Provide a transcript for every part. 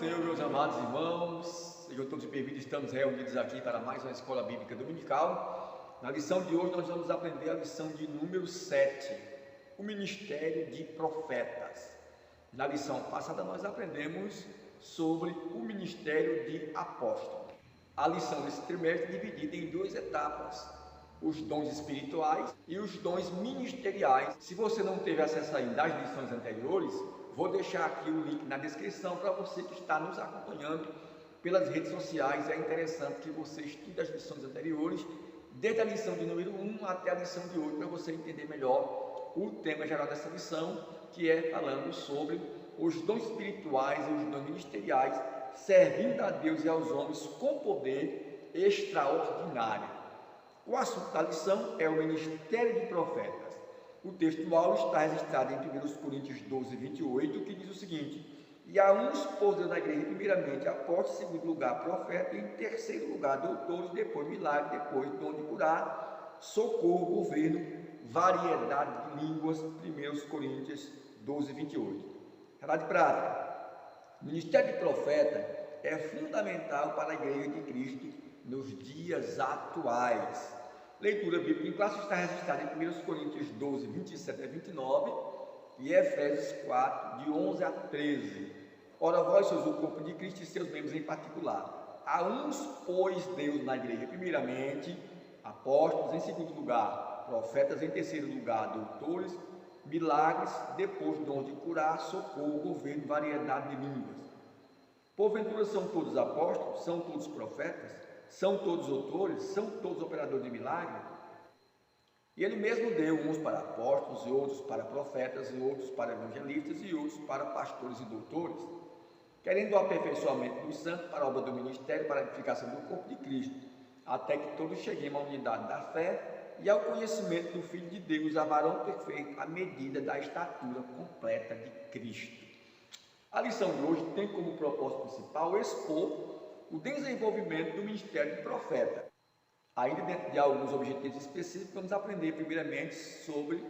Senhor, meus amados irmãos, sejam todos bem-vindos. Estamos reunidos aqui para mais uma Escola Bíblica Dominical. Na lição de hoje nós vamos aprender a lição de número 7, o Ministério de Profetas. Na lição passada nós aprendemos sobre o Ministério de Apóstolo. A lição desse trimestre é dividida em duas etapas, os dons espirituais e os dons ministeriais. Se você não teve acesso ainda às lições anteriores, vou deixar aqui o link na descrição para você que está nos acompanhando pelas redes sociais. É interessante que você estude as lições anteriores, desde a lição de número 1 até a lição de hoje, para você entender melhor o tema geral dessa lição, que é falando sobre os dons espirituais e os dons ministeriais, servindo a Deus e aos homens com poder extraordinário. O assunto da lição é o Ministério de Profetas. O texto áureo está registrado em 1 Coríntios 12, 28, que diz o seguinte: e a uns pôs Deus na igreja, primeiramente apóstolos, em segundo lugar profeta, e em terceiro lugar doutores, depois milagre, depois dom de curar, socorro, governo, variedade de línguas. 1 Coríntios 12, 28. Verdade prática: o ministério de profeta é fundamental para a igreja de Cristo nos dias atuais. Leitura bíblica em classe está registrada em 1 Coríntios 12, 27 a 29 e Efésios 4, de 11 a 13. Ora, vós sois o corpo de Cristo e seus membros em particular. A uns pôs Deus na igreja, primeiramente apóstolos, em segundo lugar profetas, em terceiro lugar doutores, milagres, depois dons de curar, socorro, governo, variedade de línguas. Porventura são todos apóstolos? São todos profetas? São todos doutores? São todos operadores de milagre? E ele mesmo deu uns para apóstolos, e outros para profetas, e outros para evangelistas, e outros para pastores e doutores, querendo o aperfeiçoamento dos santos para a obra do ministério, para a edificação do corpo de Cristo, até que todos cheguemos à unidade da fé e ao conhecimento do Filho de Deus, a varão perfeito, à medida da estatura completa de Cristo. A lição de hoje tem como propósito principal expor o desenvolvimento do ministério de profeta. Ainda dentro de alguns objetivos específicos, vamos aprender primeiramente sobre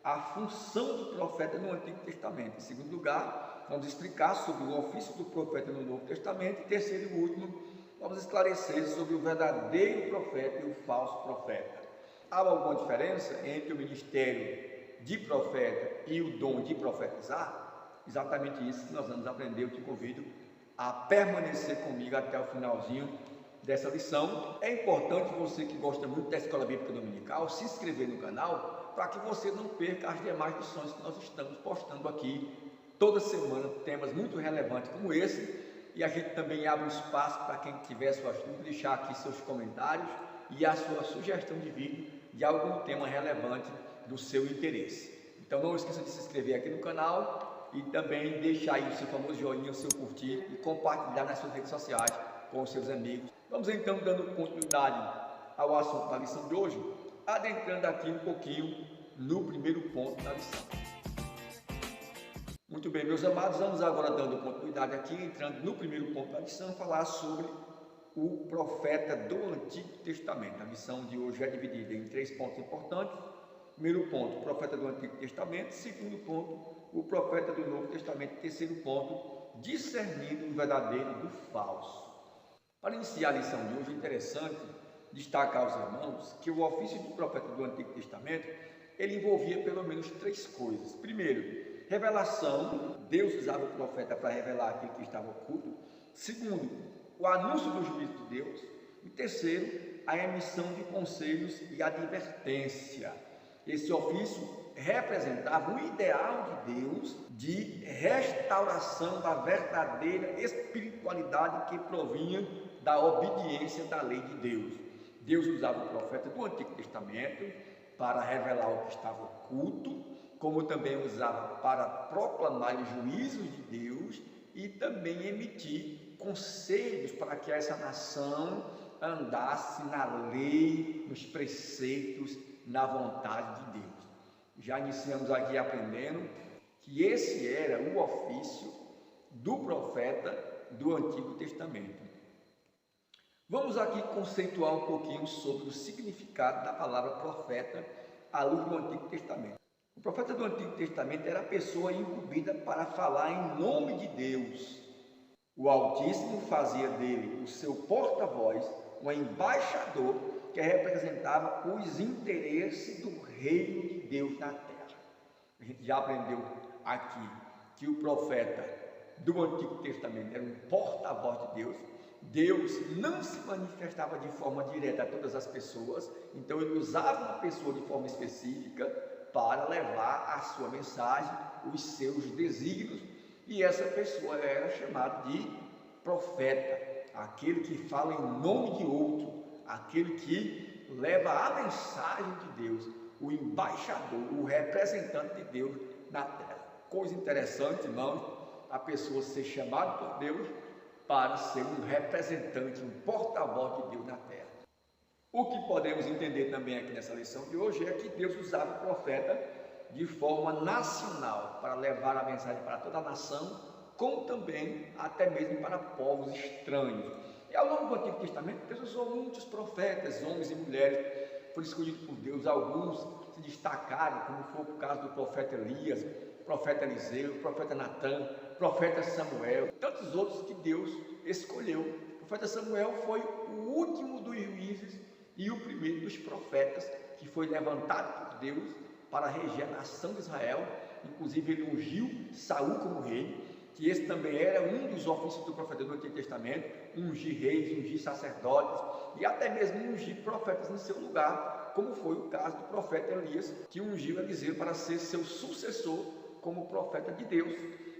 a função do profeta no Antigo Testamento. Em segundo lugar, vamos explicar sobre o ofício do profeta no Novo Testamento. E terceiro e último, vamos esclarecer sobre o verdadeiro profeta e o falso profeta. Há alguma diferença entre o ministério de profeta e o dom de profetizar? Exatamente isso que nós vamos aprender. Eu te convido a permanecer comigo até o finalzinho dessa lição. É importante você que gosta muito da Escola Bíblica Dominical se inscrever no canal, para que você não perca as demais lições que nós estamos postando aqui toda semana, temas muito relevantes como esse. E a gente também abre um espaço para quem tiver suas dúvidas, deixar aqui seus comentários e a sua sugestão de vídeo de algum tema relevante do seu interesse. Então não esqueça de se inscrever aqui no canal e também deixar aí o seu famoso joinha, o seu curtir e compartilhar nas suas redes sociais com os seus amigos. Vamos então dando continuidade ao assunto da lição de hoje, adentrando aqui um pouquinho no primeiro ponto da lição. Muito bem, meus amados, vamos agora dando continuidade aqui, entrando no primeiro ponto da lição, falar sobre o profeta do Antigo Testamento. A lição de hoje é dividida em 3 pontos importantes. Primeiro ponto, o profeta do Antigo Testamento. Segundo ponto, o profeta do Novo Testamento. Terceiro ponto, discernindo o verdadeiro do falso. Para iniciar a lição de hoje, é interessante destacar aos irmãos que o ofício do profeta do Antigo Testamento, ele envolvia pelo menos 3 coisas. Primeiro, revelação. Deus usava o profeta para revelar aquilo que estava oculto. Segundo, o anúncio do juízo de Deus. E terceiro, a emissão de conselhos e advertência. Esse ofício representava o ideal de Deus de restauração da verdadeira espiritualidade que provinha da obediência da lei de Deus. Deus usava o profeta do Antigo Testamento para revelar o que estava oculto, como também usava para proclamar os juízos de Deus e também emitir conselhos para que essa nação andasse na lei, nos preceitos, na vontade de Deus. Já iniciamos aqui aprendendo que esse era o ofício do profeta do Antigo Testamento. Vamos aqui conceituar um pouquinho sobre o significado da palavra profeta à luz do Antigo Testamento. O profeta do Antigo Testamento era a pessoa incumbida para falar em nome de Deus. O Altíssimo fazia dele o seu porta-voz, um embaixador que representava os interesses do reino de Deus na terra. A gente já aprendeu aqui que o profeta do Antigo Testamento era um porta-voz de Deus. Deus não se manifestava de forma direta a todas as pessoas, então ele usava uma pessoa de forma específica para levar a sua mensagem, os seus desígnios, e essa pessoa era chamada de profeta, aquele que fala em nome de outro, aquele que leva a mensagem de Deus, o embaixador, o representante de Deus na terra. Coisa interessante, irmãos, a pessoa ser chamada por Deus para ser um representante, um porta-voz de Deus na terra. O que podemos entender também aqui nessa lição de hoje é que Deus usava o profeta de forma nacional para levar a mensagem para toda a nação, como também até mesmo para povos estranhos. E ao longo do Antigo Testamento, Deus usou muitos profetas, homens e mulheres, foram escolhidos por Deus. Alguns se destacaram, como foi o caso do profeta Elias, profeta Eliseu, profeta Natã, profeta Samuel, e tantos outros que Deus escolheu. O profeta Samuel foi o último dos juízes e o primeiro dos profetas que foi levantado por Deus para reger a nação de Israel. Inclusive ele ungiu Saul como rei, que esse também era um dos ofícios do profeta do Antigo Testamento, ungir reis, ungir sacerdotes e até mesmo ungir profetas no seu lugar, como foi o caso do profeta Elias, que ungiu Eliseu para ser seu sucessor como profeta de Deus.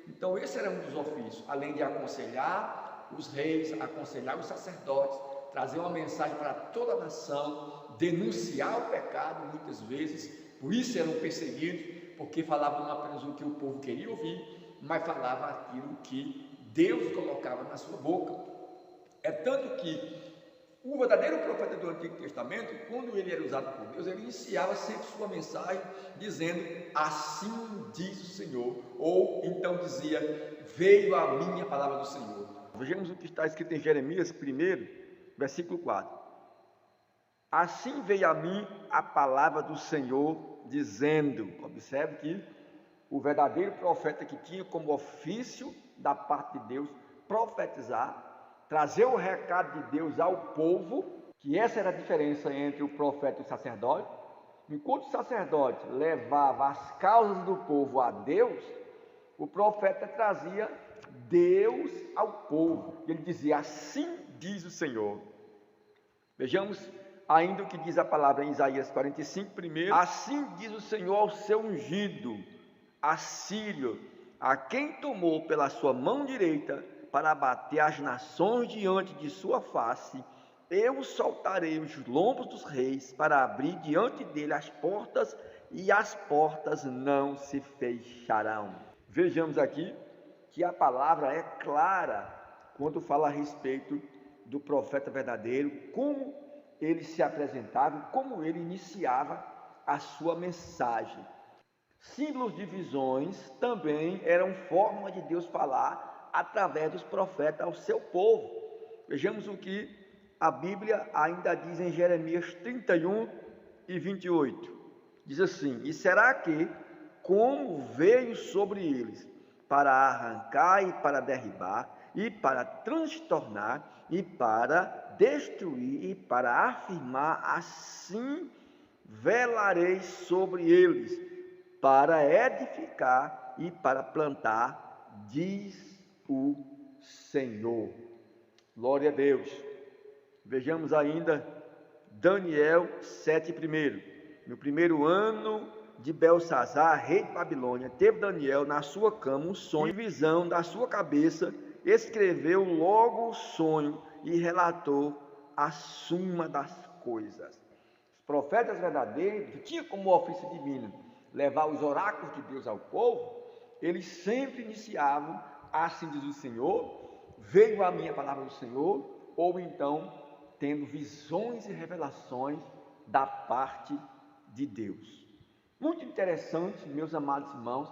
Então esse era um dos ofícios, além de aconselhar os reis, aconselhar os sacerdotes, trazer uma mensagem para toda a nação, denunciar o pecado muitas vezes, por isso eram perseguidos, porque falavam não apenas o que o povo queria ouvir, mas falava aquilo que Deus colocava na sua boca. É tanto que o verdadeiro profeta do Antigo Testamento, quando ele era usado por Deus, ele iniciava sempre sua mensagem dizendo: assim diz o Senhor, ou então dizia: veio a minha palavra do Senhor. Vejamos o que está escrito em Jeremias 1, versículo 4. Assim veio a mim a palavra do Senhor, dizendo, observe que o verdadeiro profeta que tinha como ofício da parte de Deus profetizar, trazer o recado de Deus ao povo, que essa era a diferença entre o profeta e o sacerdote. Enquanto o sacerdote levava as causas do povo a Deus, o profeta trazia Deus ao povo. Ele dizia: assim diz o Senhor. Vejamos ainda o que diz a palavra em Isaías 45, primeiro: assim diz o Senhor ao seu ungido, Assírio, a quem tomou pela sua mão direita para abater as nações diante de sua face, eu soltarei os lombos dos reis para abrir diante dele as portas, e as portas não se fecharão. Vejamos aqui que a palavra é clara quando fala a respeito do profeta verdadeiro, como ele se apresentava, como ele iniciava a sua mensagem. Símbolos de visões também eram forma de Deus falar através dos profetas ao seu povo. Vejamos o que a Bíblia ainda diz em Jeremias 31 e 28. Diz assim: e será que, como veio sobre eles para arrancar e para derribar, e para transtornar, e para destruir, e para afirmar, assim velarei sobre eles, para edificar e para plantar, diz o Senhor. Glória a Deus. Vejamos ainda Daniel 7:1. No primeiro ano de Belsazar, rei de Babilônia, teve Daniel na sua cama um sonho e visão da sua cabeça, escreveu logo o sonho e relatou a suma das coisas. Os profetas verdadeiros, que tinham como ofício divino levar os oráculos de Deus ao povo, eles sempre iniciavam: assim diz o Senhor, veio a minha palavra do Senhor, ou então tendo visões e revelações da parte de Deus. Muito interessante, meus amados irmãos,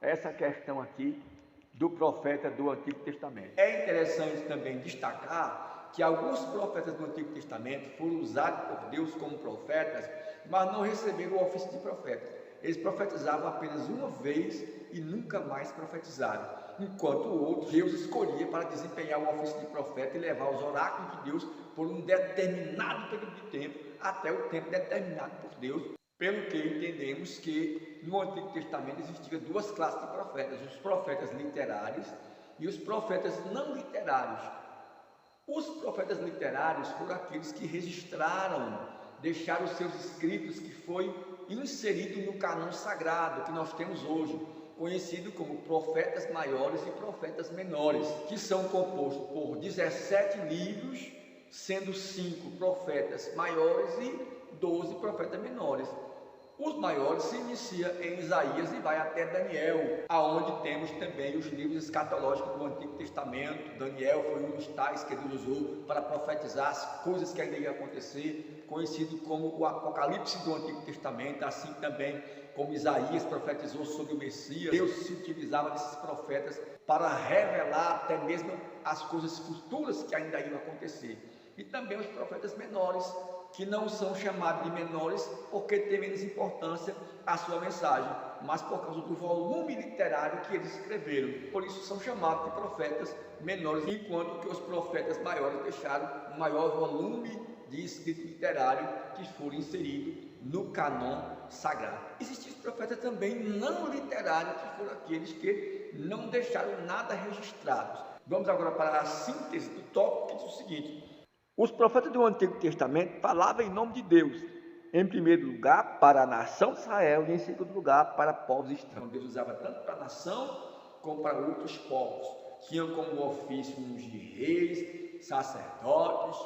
essa questão aqui do profeta do Antigo Testamento. É interessante também destacar que alguns profetas do Antigo Testamento foram usados por Deus como profetas, mas não receberam o ofício de profeta. Eles profetizavam apenas uma vez e nunca mais profetizaram, enquanto o outro Deus escolhia para desempenhar o ofício de profeta e levar os oráculos de Deus por um determinado período de tempo, até o tempo determinado por Deus, pelo que entendemos que no Antigo Testamento existiam duas classes de profetas, os profetas literários e os profetas não literários. Os profetas literários foram aqueles que registraram, deixaram os seus escritos, que foi inserido no cânon sagrado que nós temos hoje, conhecido como profetas maiores e profetas menores, que são compostos por 17 livros, sendo 5 profetas maiores e 12 profetas menores. Os maiores se inicia em Isaías e vai até Daniel, aonde temos também os livros escatológicos do Antigo Testamento. Daniel foi um dos tais que Deus usou para profetizar as coisas que ainda iam acontecer, conhecido como o Apocalipse do Antigo Testamento, assim também como Isaías profetizou sobre o Messias. Deus se utilizava desses profetas para revelar até mesmo as coisas futuras que ainda iam acontecer. E também os profetas menores, que não são chamados de menores porque tem menos importância a sua mensagem, mas por causa do volume literário que eles escreveram. Por isso são chamados de profetas menores, enquanto que os profetas maiores deixaram um maior volume de escrito literário que foram inseridos no cânon sagrado. Existem os profetas também não literários, que foram aqueles que não deixaram nada registrado. Vamos agora para a síntese do tópico, que diz o seguinte: os profetas do Antigo Testamento falavam em nome de Deus, em primeiro lugar para a nação de Israel e em segundo lugar para povos estranhos. Deus usava tanto para a nação como para outros povos. Tinham como ofício uns de reis, sacerdotes,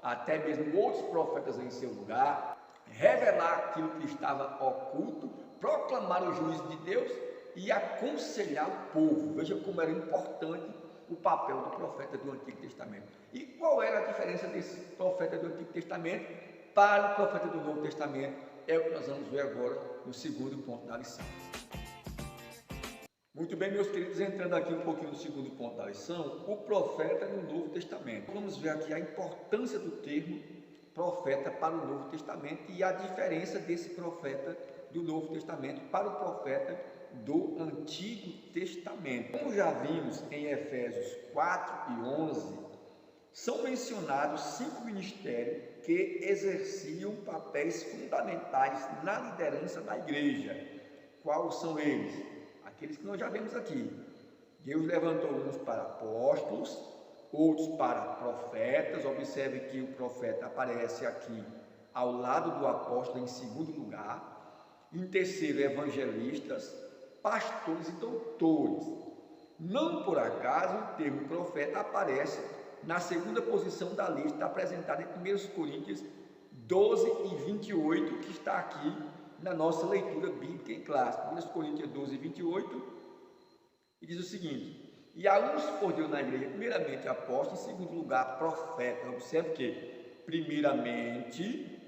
até mesmo outros profetas em seu lugar, revelar aquilo que estava oculto, proclamar o juízo de Deus e aconselhar o povo. Veja como era importante o papel do profeta do Antigo Testamento. E qual era a diferença desse profeta do Antigo Testamento para o profeta do Novo Testamento? É o que nós vamos ver agora no segundo ponto da lição. Muito bem, meus queridos, entrando aqui um pouquinho no segundo ponto da lição, o profeta no Novo Testamento. Vamos ver aqui a importância do termo profeta para o Novo Testamento e a diferença desse profeta do Novo Testamento para o profeta do Antigo Testamento. Como já vimos em Efésios 4 e 11, são mencionados 5 ministérios que exerciam papéis fundamentais na liderança da igreja. Quais são eles? Aqueles que nós já vemos aqui. Deus levantou uns para apóstolos, outros para profetas. Observe que o profeta aparece aqui ao lado do apóstolo em segundo lugar. Em terceiro, evangelistas, pastores e doutores. Não por acaso o termo profeta aparece na segunda posição da lista apresentada em 1 Coríntios 12 e 28, que está aqui na nossa leitura bíblica em classe. 1 Coríntios 12 e 28, e diz o seguinte: e a uns por Deus na igreja, primeiramente apóstolo, em segundo lugar profeta. Observe que, primeiramente,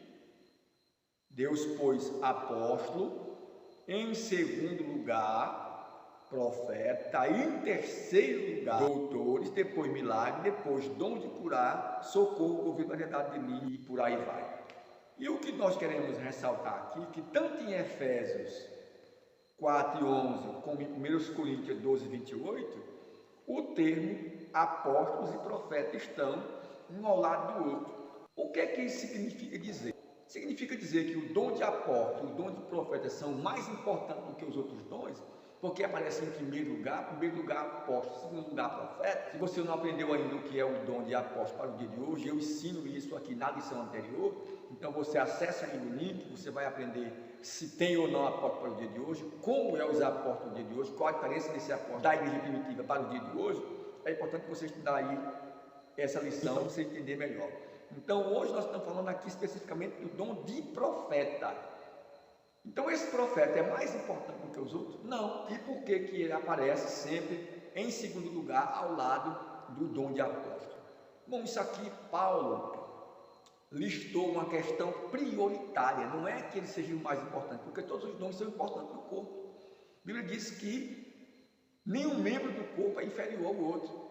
Deus pôs apóstolo, em segundo lugar, profeta, em terceiro lugar, doutores, depois milagre, depois dom de curar, socorro, governo, variedade de língua e por aí vai. E o que nós queremos ressaltar aqui, que tanto em Efésios 4 e 11, como em 1 Coríntios 12 e 28, o termo apóstolos e profetas estão um ao lado do outro. O que é que isso significa dizer? Significa dizer que o dom de apóstolo e o dom de profeta são mais importantes do que os outros dons, porque aparece em primeiro lugar apóstolo, em segundo lugar profeta. Se você não aprendeu ainda o que é o dom de apóstolo para o dia de hoje, eu ensino isso aqui na lição anterior. Então você acessa aí no link, você vai aprender se tem ou não apóstolo para o dia de hoje, como é os apóstolos no dia de hoje, qual a diferença desse apóstolo da igreja primitiva para o dia de hoje. É importante você estudar aí essa lição para você entender melhor. Então hoje nós estamos falando aqui especificamente do dom de profeta. Então esse profeta é mais importante do que os outros? Não. E por que que ele aparece sempre em segundo lugar ao lado do dom de apóstolo? Bom, isso aqui Paulo listou uma questão prioritária. Não é que ele seja o mais importante, porque todos os dons são importantes no corpo. A Bíblia diz que nenhum membro do corpo é inferior ao outro.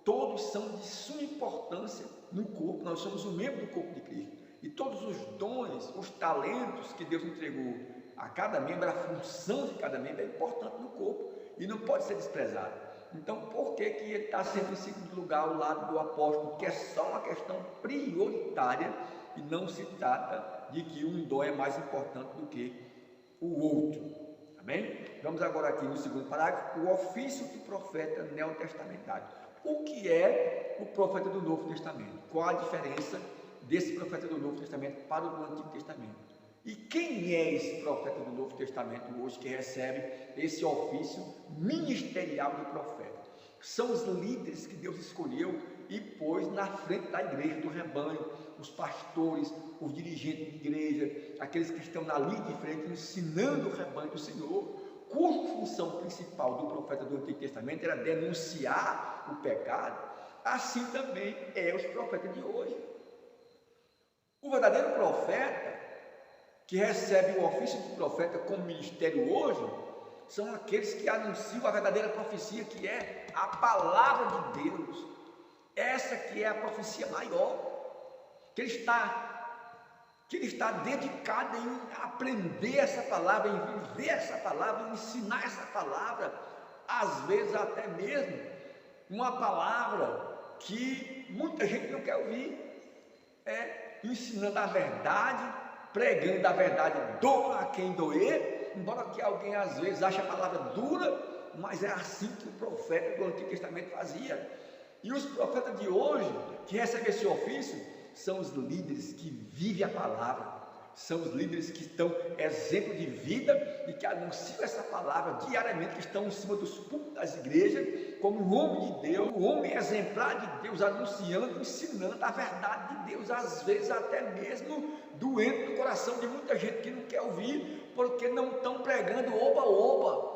Todos são de suma importância no corpo. Nós somos um membro do corpo de Cristo. E todos os dons, os talentos que Deus entregou a cada membro, a função de cada membro é importante no corpo e não pode ser desprezada. Então, por que que ele está sempre em segundo lugar ao lado do apóstolo, que é só uma questão prioritária e não se trata de que um dom é mais importante do que o outro? Amém? Vamos agora aqui no segundo parágrafo, o ofício de profeta neotestamentário. O que é o profeta do Novo Testamento? Qual a diferença desse profeta do Novo Testamento para o do Antigo Testamento? E quem é esse profeta do Novo Testamento hoje que recebe esse ofício ministerial de profeta? São os líderes que Deus escolheu e pôs na frente da igreja, do rebanho, os pastores, os dirigentes de igreja, aqueles que estão na linha de frente ensinando o rebanho do Senhor, cuja função principal do profeta do Antigo Testamento era denunciar o pecado. Assim também é os profetas de hoje. O verdadeiro profeta que recebe o ofício de profeta como ministério hoje são aqueles que anunciam a verdadeira profecia, que é a palavra de Deus. Essa que é a profecia maior, que ele está dedicado em aprender essa palavra, em viver essa palavra, em ensinar essa palavra, às vezes até mesmo uma palavra que muita gente não quer ouvir, ensinando a verdade, pregando a verdade, doa a quem doer, embora que alguém às vezes ache a palavra dura, mas é assim que o profeta do Antigo Testamento fazia. E os profetas de hoje, que recebem esse ofício, são os líderes que vivem a palavra, são os líderes que estão exemplo de vida e que anunciam essa palavra diariamente, que estão em cima dos púlpitos das igrejas, como um homem de Deus, um homem exemplar de Deus, anunciando, ensinando a verdade de Deus, às vezes até mesmo doendo no coração de muita gente que não quer ouvir, porque não estão pregando oba-oba.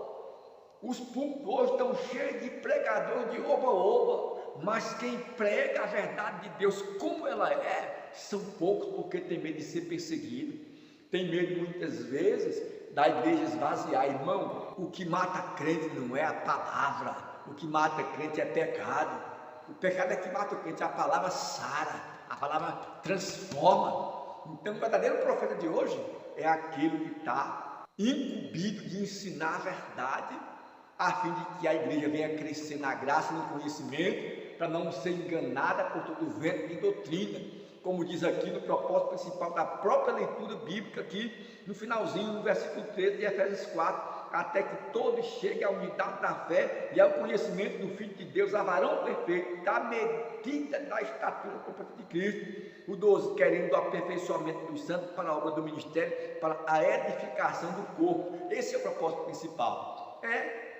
Os púlpitos hoje estão cheios de pregadores de oba-oba, mas quem prega a verdade de Deus como ela é, são poucos, porque tem medo de ser perseguido, tem medo muitas vezes da igreja esvaziar. Irmão, o que mata crente não é a palavra, o que mata crente é pecado. O pecado é que mata o crente, a palavra sara, a palavra transforma. Então o verdadeiro profeta de hoje é aquele que está incumbido de ensinar a verdade, a fim de que a igreja venha crescer na graça e no conhecimento, para não ser enganada por todo o vento de doutrina, como diz aqui no propósito principal da própria leitura bíblica, aqui no finalzinho, no versículo 13 de Efésios 4, até que todos cheguem à unidade da fé e ao conhecimento do Filho de Deus, a varão perfeito, da medida da estatura completa de Cristo. O 12, querendo o aperfeiçoamento dos santos para a obra do ministério, para a edificação do corpo. Esse é o propósito principal.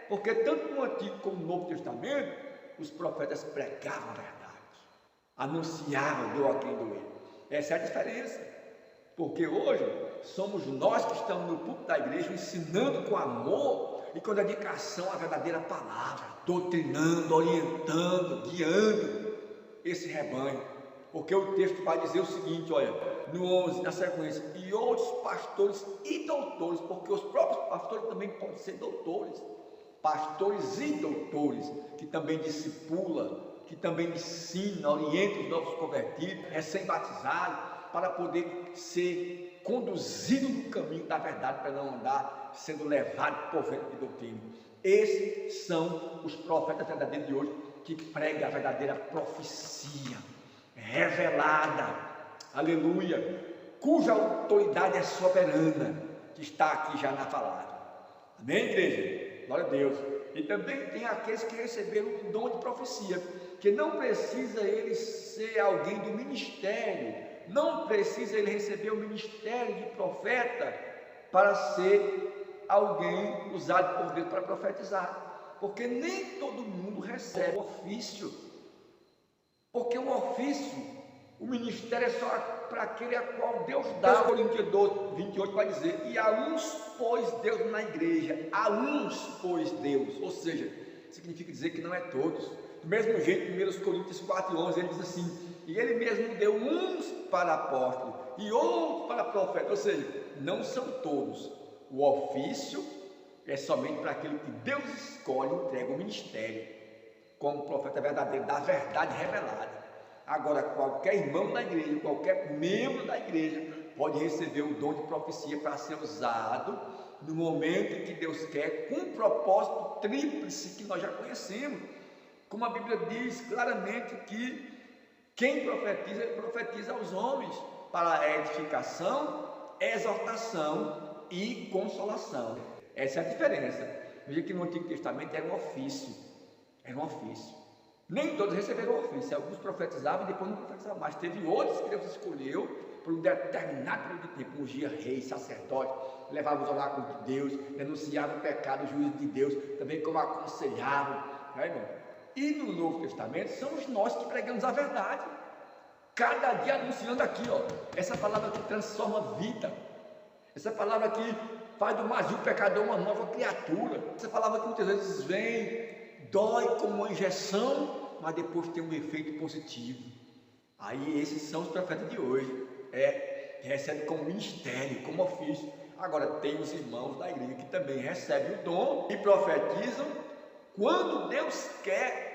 Porque tanto no Antigo como no Novo Testamento, os profetas pregavam a verdade, anunciavam, deu a quem doer. Essa é a diferença, porque hoje somos nós que estamos no púlpito da igreja ensinando com amor e com dedicação a verdadeira palavra, doutrinando, orientando, guiando esse rebanho, porque o texto vai dizer o seguinte, olha, no 11, na sequência, e outros pastores e doutores, porque os próprios pastores também podem ser doutores, pastores e doutores, que também discipulam, que também ensina, orienta os novos convertidos, recém-batizados, para poder ser conduzido no caminho da verdade, para não andar sendo levado por vento de doutrina. Esses são os profetas verdadeiros de hoje, que pregam a verdadeira profecia, revelada, aleluia, cuja autoridade é soberana, que está aqui já na palavra. Amém, igreja? Glória a Deus. E também tem aqueles que receberam o dom de profecia, que não precisa ele ser alguém do ministério, não precisa ele receber o ministério de profeta para ser alguém usado por Deus para profetizar, porque nem todo mundo recebe o ofício, porque o ofício, o ministério é só para aquele a qual Deus dá. Coríntios 12, 28 vai dizer, e a uns pôs Deus na igreja, a uns pôs Deus, ou seja, significa dizer que não é todos. Do mesmo jeito, 1 Coríntios 4, 11, ele diz assim, e ele mesmo deu uns para apóstolos e outros para profetas, ou seja, não são todos. O ofício é somente para aquele que Deus escolhe e entrega o ministério, como profeta verdadeiro, da verdade revelada. Agora, qualquer irmão da igreja, qualquer membro da igreja, pode receber o dom de profecia para ser usado no momento em que Deus quer, com um propósito tríplice que nós já conhecemos. Como a Bíblia diz claramente que quem profetiza, profetiza aos homens para a edificação, exortação e consolação. Essa é a diferença. Veja que no Antigo Testamento era um ofício. Era um ofício. Nem todos receberam o ofício. Alguns profetizavam e depois não profetizavam mais. Teve outros que Deus escolheu por um determinado período de tempo. Ungia reis, sacerdotes, levava os oráculos de Deus, denunciava o pecado, o juízo de Deus, também como aconselhavam. Né, irmão? E no Novo Testamento somos nós que pregamos a verdade. Cada dia anunciando aqui, ó, essa palavra que transforma a vida. Essa palavra que faz do mais um pecador uma nova criatura. Essa palavra que muitas vezes vem, dói como uma injeção, mas depois tem um efeito positivo. Aí esses são os profetas de hoje. Recebe como ministério, como ofício. Agora tem os irmãos da igreja que também recebem o dom e profetizam quando Deus quer.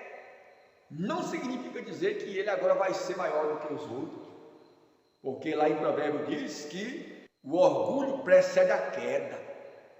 Não significa dizer que ele agora vai ser maior do que os outros. Porque lá em Provérbios diz que o orgulho precede a queda,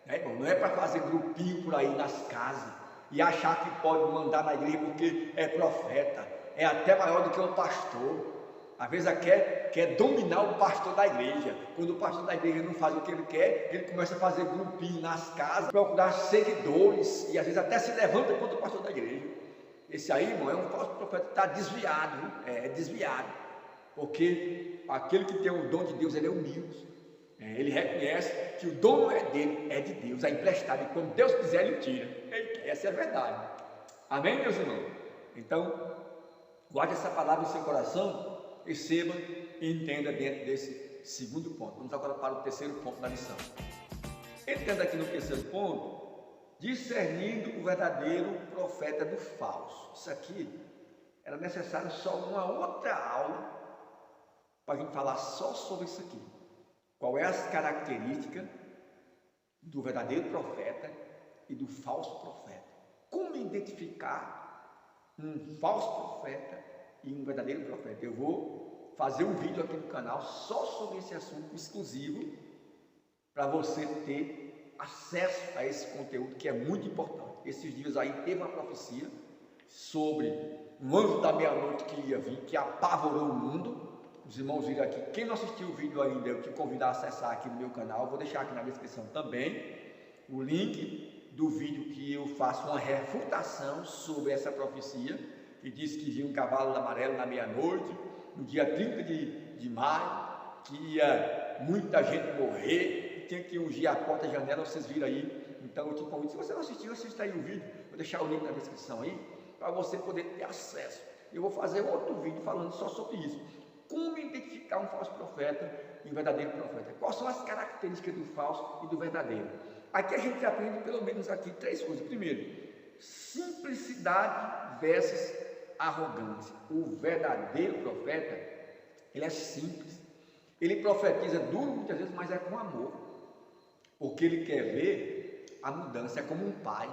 né, irmão? Não é para fazer grupinho por aí nas casas e achar que pode mandar na igreja porque é profeta, é até maior do que o pastor. Às vezes quer dominar o pastor da igreja. Quando o pastor da igreja não faz o que ele quer, ele começa a fazer grupinho nas casas, procurar seguidores e às vezes até se levanta contra o pastor da igreja. Esse aí, irmão, é um falso profeta, está desviado, viu? É desviado, porque aquele que tem o dom de Deus, ele é humilde. Ele reconhece que o dom não é dele, é de Deus, é emprestado, e quando Deus quiser, ele tira. Essa é a verdade. Amém, meus irmãos? Então, guarde essa palavra em seu coração, receba e entenda dentro desse segundo ponto. Vamos agora para o terceiro ponto da lição. Entenda aqui no terceiro ponto, discernindo o verdadeiro profeta do falso. Isso aqui era necessário só uma outra aula para a gente falar só sobre isso aqui. Qual é as características do verdadeiro profeta e do falso profeta? Como identificar um falso profeta e um verdadeiro profeta? Eu vou fazer um vídeo aqui no canal só sobre esse assunto exclusivo para você ter acesso a esse conteúdo que é muito importante. Esses dias aí teve uma profecia sobre um anjo da meia-noite que ia vir, que apavorou o mundo. Os irmãos viram aqui. Quem não assistiu o vídeo ainda, eu te convido a acessar aqui no meu canal. Vou deixar aqui na descrição também o link do vídeo que eu faço uma refutação sobre essa profecia, que diz que vinha um cavalo amarelo na meia-noite, no dia 30 de maio, que ia muita gente morrer, tinha que ungir a porta e a janela, vocês viram aí. Então eu te convido, se você não assistiu, assista aí o vídeo, vou deixar o link na descrição aí, para você poder ter acesso. Eu vou fazer outro vídeo falando só sobre isso. Como identificar um falso profeta e um verdadeiro profeta? Quais são as características do falso e do verdadeiro? Aqui a gente aprende pelo menos aqui três coisas. Primeiro, simplicidade versus arrogância. O verdadeiro profeta, ele é simples. Ele profetiza duro muitas vezes, mas é com amor. Porque ele quer ver a mudança. É como um pai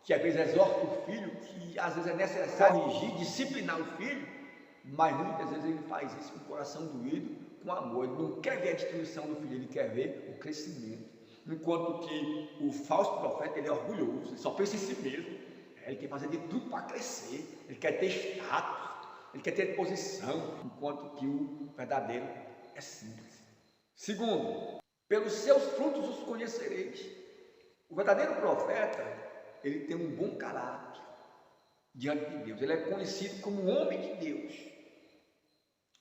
que às vezes exorta o filho, que às vezes é necessário corrigir, disciplinar o filho, mas muitas vezes ele faz isso com o coração doído, com amor. Ele não quer ver a destruição do filho, ele quer ver o crescimento. Enquanto que o falso profeta, ele é orgulhoso, ele só pensa em si mesmo. Ele quer fazer de tudo para crescer, ele quer ter status, ele quer ter posição, enquanto que o verdadeiro é simples. Segundo, pelos seus frutos os conhecereis. O verdadeiro profeta, ele tem um bom caráter diante de Deus, ele é conhecido como homem de Deus.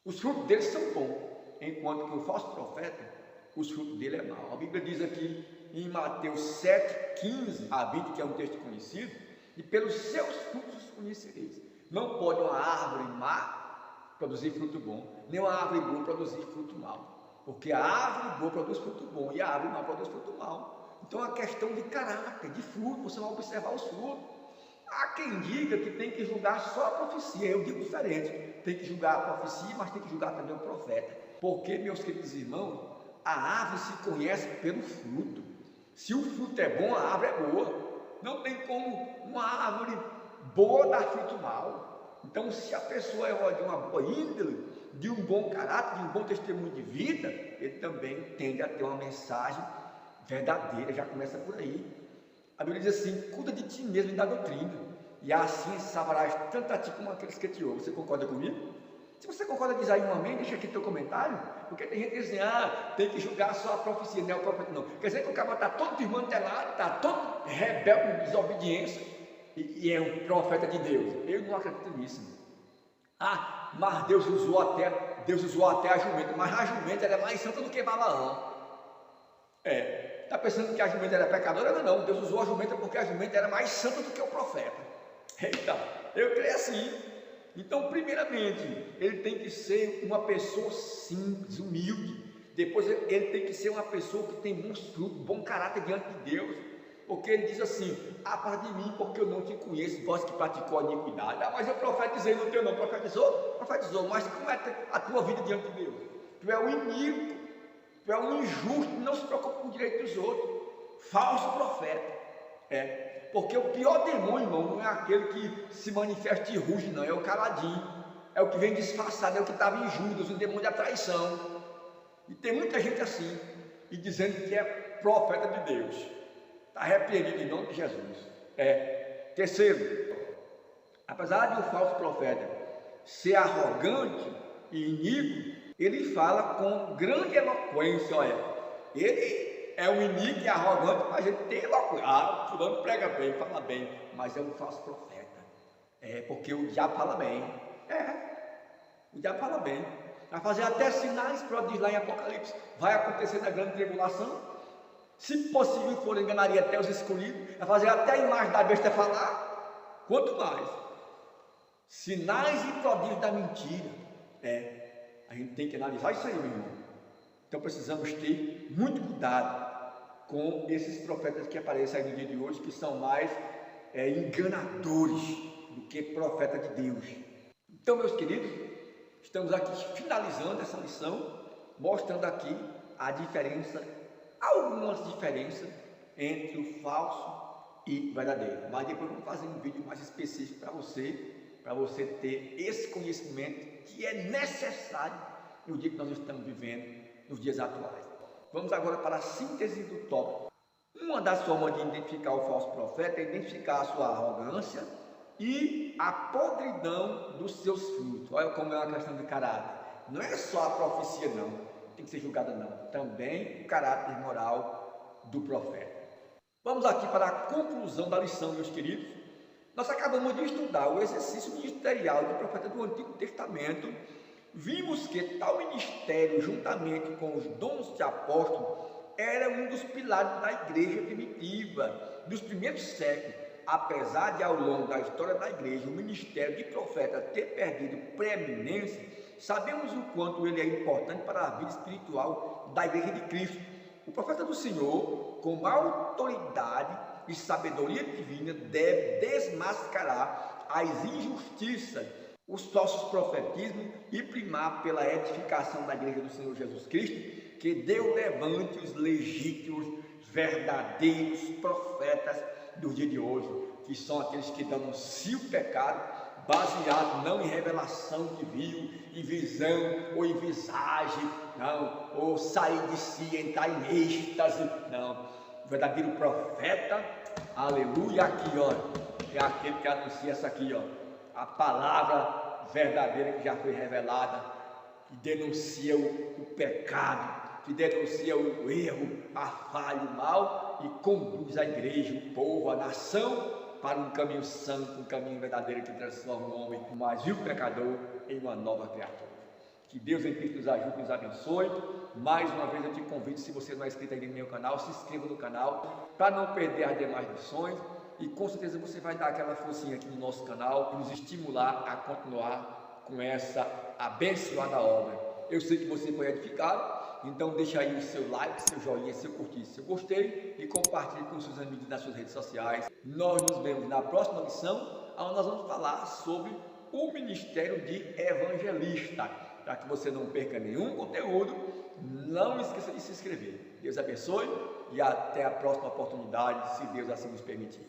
Os frutos dele são bons, enquanto que o falso profeta, os frutos dele é mau. A Bíblia diz aqui em Mateus 7, 15 a 20, que é um texto conhecido, e pelos seus frutos os conhecereis. Não pode uma árvore má produzir fruto bom, nem uma árvore boa produzir fruto mau, porque a árvore boa produz fruto bom e a árvore má produz fruto mau. Então é uma questão de caráter, de fruto, você vai observar os frutos. Há quem diga que tem que julgar só a profecia, eu digo diferente, tem que julgar a profecia, mas tem que julgar também o profeta, porque, meus queridos irmãos, a árvore se conhece pelo fruto. Se o fruto é bom, a árvore é boa. Não tem como uma árvore boa dar fruto mau. Então, se a pessoa é de uma boa índole, de um bom caráter, de um bom testemunho de vida, ele também tende a ter uma mensagem verdadeira, já começa por aí. A Bíblia diz assim: cuida de ti mesmo e da doutrina, e assim salvarás tanto a ti como aqueles que te ouvem. Você concorda comigo? Se você concorda, diz aí um amém, deixa aqui teu comentário, porque tem gente que diz assim: tem que julgar só a profecia, não é o profeta, não. Quer dizer que o cara está todo desmantelado, está todo rebelde, desobediência, e é um profeta de Deus. Eu não acredito nisso. Mas Deus usou até a jumenta, mas a jumenta era mais santa do que Balaão. Está pensando que a jumenta era pecadora? Não, Deus usou a jumenta porque a jumenta era mais santa do que o profeta. Então, eu creio assim. Então, primeiramente, ele tem que ser uma pessoa simples, humilde. Depois, ele tem que ser uma pessoa que tem bons frutos, bom caráter diante de Deus. Porque ele diz assim: aparta de mim, porque eu não te conheço, vós que praticou a iniquidade. Mas eu profetizei no teu nome. Profetizou, mas como é a tua vida diante de Deus? Tu é um iníquo, tu é um injusto, não se preocupa com o direito dos outros. Falso profeta. Porque o pior demônio, irmão, não é aquele que se manifesta e ruge, não, é o caladinho, é o que vem disfarçado, é o que estava em Judas, o demônio da traição. E tem muita gente assim, e dizendo que é profeta de Deus. Está repreendido em nome de Jesus. Terceiro, apesar de o falso profeta ser arrogante e iníquo, ele fala com grande eloquência. Ele é um iníquo e arrogante, mas ele tem eloquência. Fulano prega bem, fala bem, mas é um falso profeta. Porque o diabo fala bem. O diabo fala bem. Vai fazer até sinais, diz lá em Apocalipse. Vai acontecer na grande tribulação. Se possível for, enganaria até os escolhidos. Vai fazer até a imagem da besta falar. Quanto mais? Sinais e prodígios da mentira. A gente tem que analisar isso aí, meu irmão. Então precisamos ter muito cuidado com esses profetas que aparecem aí no dia de hoje, que são mais enganadores do que profeta de Deus. Então, meus queridos, estamos aqui finalizando essa lição, mostrando aqui a diferença, algumas diferenças entre o falso e o verdadeiro. Mas depois vamos fazer um vídeo mais específico para você ter esse conhecimento que é necessário no dia que nós estamos vivendo, nos dias atuais. Vamos agora para a síntese do tópico. Uma das formas de identificar o falso profeta é identificar a sua arrogância e a podridão dos seus frutos. Olha como é uma questão de caráter. Não é só a profecia, não, tem que ser julgada, não. Também o caráter moral do profeta. Vamos aqui para a conclusão da lição, meus queridos. Nós acabamos de estudar o exercício ministerial do profeta do Antigo Testamento. Vimos que tal ministério, juntamente com os dons de apóstolo, era um dos pilares da igreja primitiva, dos primeiros séculos. Apesar de, ao longo da história da igreja, o ministério de profeta ter perdido preeminência, sabemos o quanto ele é importante para a vida espiritual da igreja de Cristo. O profeta do Senhor, com autoridade e sabedoria divina, deve desmascarar as injustiças, os falsos profetismos e primar pela edificação da igreja do Senhor Jesus Cristo, que Deus levante os legítimos, verdadeiros profetas do dia de hoje, que são aqueles que denunciam o pecado, baseado não em revelação que viu, em visão ou em visagem, não, ou sair de si, entrar em êxtase, não. O verdadeiro profeta, aleluia, aqui, é aquele que anuncia essa aqui, a palavra verdadeira que já foi revelada, que denuncia o pecado, que denuncia o erro, a falha, o mal, e conduz a igreja, o povo, a nação, para um caminho santo, um caminho verdadeiro que transforma o homem, o mais vil pecador, em uma nova criatura. Que Deus em Cristo nos ajude e nos abençoe. Mais uma vez eu te convido, se você não é inscrito ainda no meu canal, se inscreva no canal, para não perder as demais lições. E com certeza você vai dar aquela forcinha aqui no nosso canal, e nos estimular a continuar com essa abençoada obra. Eu sei que você foi edificado, então deixa aí o seu like, seu joinha, seu curtir, seu gostei, e compartilhe com seus amigos nas suas redes sociais. Nós nos vemos na próxima lição, onde nós vamos falar sobre o ministério de evangelista. Para que você não perca nenhum conteúdo, não esqueça de se inscrever. Deus abençoe e até a próxima oportunidade, se Deus assim nos permitir.